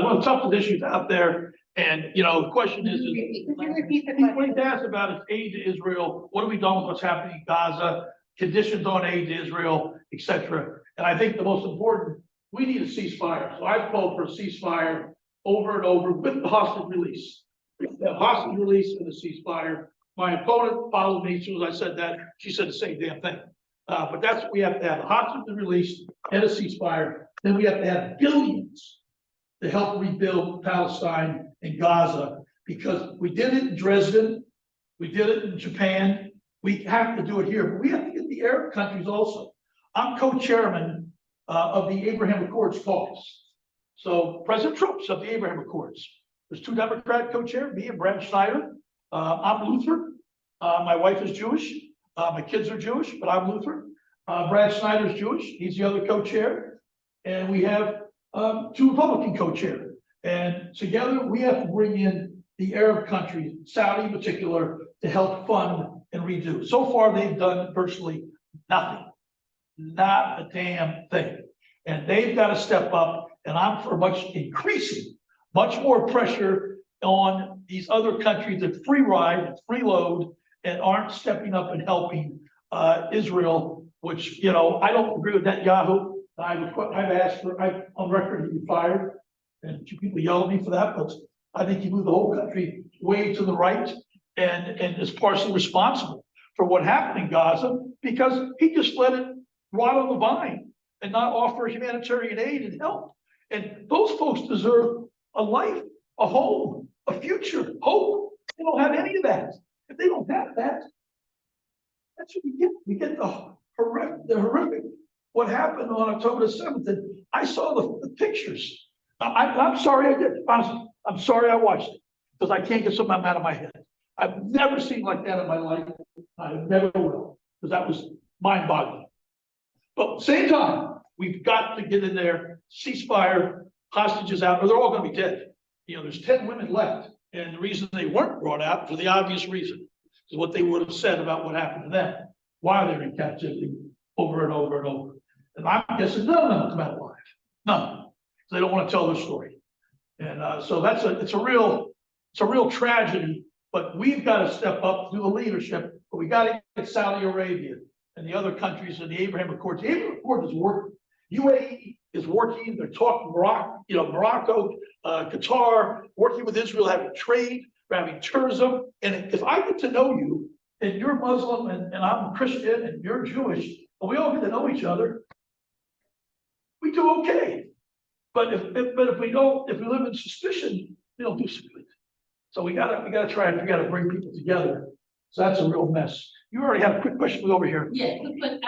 One of the toughest issues out there, and the question is, Could you repeat the what question? he asked about is aid to Israel. What have we done with what's happening in Gaza? Conditions on aid to Israel, etc. And I think the most important, we need a ceasefire. So I've called for a ceasefire over and over with the hostage release. The hostage release and the ceasefire. My opponent followed me as soon as I said that. She said the same damn thing. But that's what we have to have: a hostage release and a ceasefire. then we have to have billions to help rebuild Palestine and Gaza, because we did it in Dresden, we did it in Japan, we have to do it here, but we have to get the Arab countries also. I'm co-chairman of the Abraham Accords caucus. So President Trump's of the Abraham Accords. There's 2 Democrat co-chairs, me and Brad Schneider. I'm Lutheran. My wife is Jewish. My kids are Jewish, but I'm Lutheran. Brad Schneider's Jewish. He's the other co-chair. And we have 2 Republican co-chairs. And together we have to bring in the Arab countries, Saudi in particular, to help fund and redo. So far, they've done virtually nothing. Not a damn thing. And they've got to step up. And I'm for increasing much more pressure on these other countries that free ride and freeload and aren't stepping up and helping Israel, which, I don't agree with Netanyahu. I've asked for, on record, to be fired. And 2 people yell at me for that, but I think he moved the whole country way to the right and is partially responsible for what happened in Gaza, because he just let it rot on the vine and not offer humanitarian aid and help. And those folks deserve a life, a home, a future, hope. They don't have any of that. If they don't have that, that's what we get. We get the horrific what happened on October the 7th. And I saw the pictures. I'm sorry I did. Honestly, I'm sorry I watched it, because I can't get something out of my head. I've never seen like that in my life. I never will, because that was mind-boggling. But at the same time, we've got to get in there, ceasefire, hostages out, or they're all going to be dead. There's 10 women left, and the reason they weren't brought out, for the obvious reason, is what they would have said about what happened to them, why they're in captivity over and over and over. And I'm guessing none of them will come out alive. None. They don't want to tell their story. And so it's a real tragedy, but we've got to step up, do the leadership, but we got to get Saudi Arabia and the other countries in the Abraham Accords. The Abraham Accords is working. UAE is working. They're talking Morocco, Qatar, working with Israel, having trade, having tourism. And if I get to know you, and you're Muslim and I'm Christian and you're Jewish, and we all get to know each other, we do okay. But if we live in suspicion, we don't do so good. So we gotta try and bring people together. So that's a real mess. You already have a quick question over here. Yeah, quick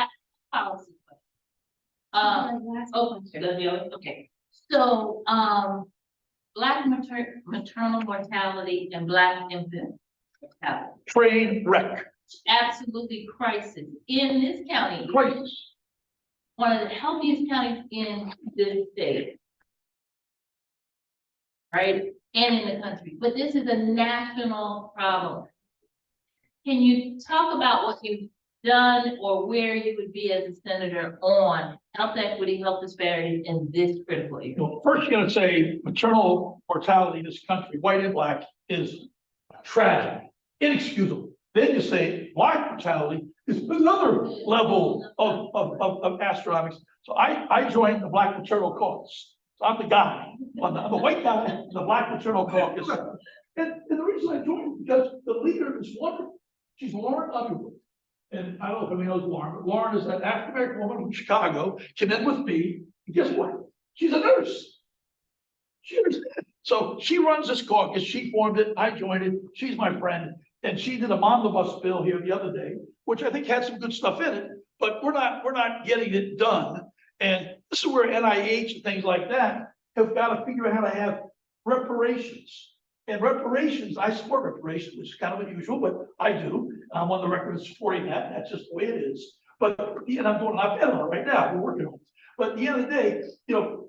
policy question. Okay. So, Black maternal mortality and Black infant mortality. Train wreck. Absolutely crisis in this county. Crisis. One of the healthiest counties in this state. Right? And in the country, but this is a national problem. Can you talk about what you've done or where you would be as a senator on health equity, health disparities in this critical area? Well, first, you're going to say maternal mortality in this country, white and Black, is tragic, inexcusable. Then you say Black mortality is another level of astronomics. So I joined the Black maternal caucus. So I'm the guy, I'm the white guy in the Black maternal caucus. And the reason I joined is because the leader is wonderful. She's Lauren Underwood. And I don't know if anybody knows Lauren, but Lauren is an African-American woman from Chicago, came in with me. And guess what? She's a nurse. She understands. So she runs this caucus. She formed it. I joined it. She's my friend. And she did a omnibus bill here the other day, which I think had some good stuff in it, but we're not getting it done. And this is where NIH and things like that have got to figure out how to have reparations. And reparations, I support reparations, which is kind of unusual, but I do. I'm on the record of supporting that. That's just the way it is. But, and I'm doing an op-ed on it right now. We're working on it. But at the end of the day,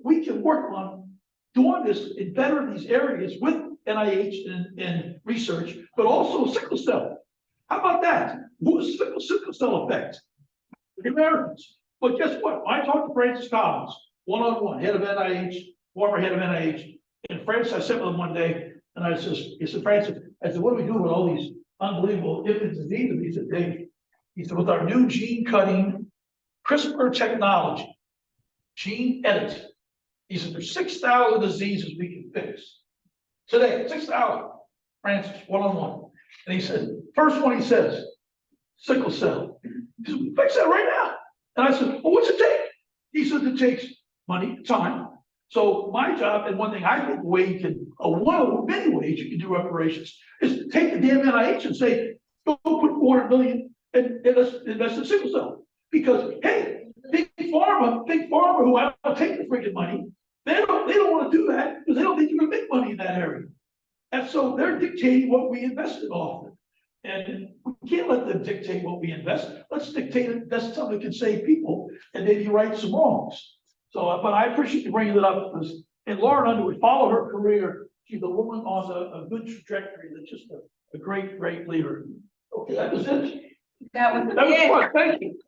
we can work on doing this and better these areas with NIH and research, but also sickle cell. How about that? Who's sickle cell effect? The Americans. But guess what? I talked to Francis Collins, one-on-one, head of NIH, former head of NIH. And Francis, I sat with him one day, and he said, Francis, I said, what do we do with all these unbelievable infant diseases? He said, with our new gene cutting CRISPR technology, gene edit. He said, there's 6,000 diseases we can fix. Today, 6,000. Francis, one-on-one. And he said, first one he says, sickle cell. He said, fix that right now. And I said, well, what's it take? He said, it takes money, time. So my job, and one thing I think one of the many ways you can do reparations is to take the damn NIH and say, go put 400 million and let's invest in sickle cell. Because, hey, big pharma, who I don't take the freaking money, they don't want to do that because they don't think you're gonna make money in that area. And so they're dictating what we invest in often. And we can't let them dictate what we invest. Let's dictate it, that's something that can save people and maybe right some wrongs. So, but I appreciate you bringing it up because, and Lauren Underwood, follow her career. She's a woman on a good trajectory, that's just a great, great leader. Okay, that was it. That was That was it. fun, thank you.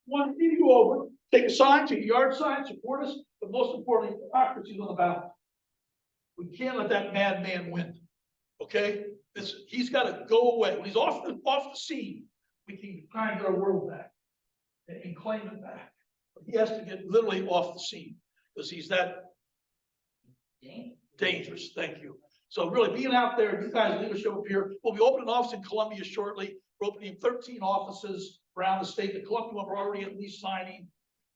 Want to leave you over, take a sign, take a yard sign, support us, but most importantly, democracy's on the ballot. We can't let that madman win, okay? He's gotta go away. When he's off the scene, we can try and get our world back and claim it back. But he has to get literally off the scene, because he's that dangerous, thank you. So really being out there, you guys leadership up here, we'll be opening an office in Columbia shortly. We're opening 13 offices around the state. The Columbia one we're already at least signing.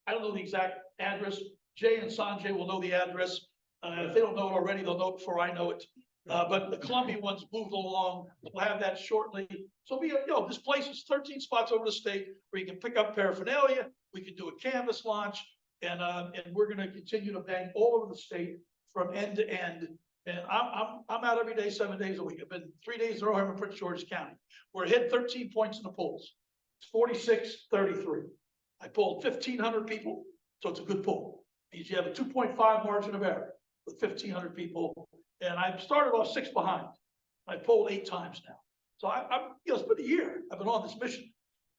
I don't know the exact address. Jay and Sanjay will know the address. If they don't know it already, they'll know it before I know it. But the Columbia one's moved along. We'll have that shortly. So this place is 13 spots over the state where you can pick up paraphernalia. We can do a canvas launch, and we're going to continue to bang all over the state from end to end. And I'm out every day, 7 days a week. I've been 3 days in a row in Prince George's County. We're ahead 13 points in the polls. It's 46-33. I polled 1,500 people, so it's a good poll. Means you have a 2.5 margin of error with 1,500 people. And I've started off 6 behind. I polled 8 times now. So it's been a year I've been on this mission.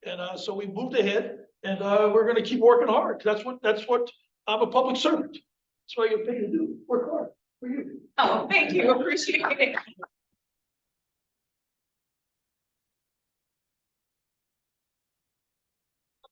And so we moved ahead, and we're going to keep working hard. That's what I'm a public servant. That's what I get paid to do, work hard for you. Oh, thank you, appreciate it.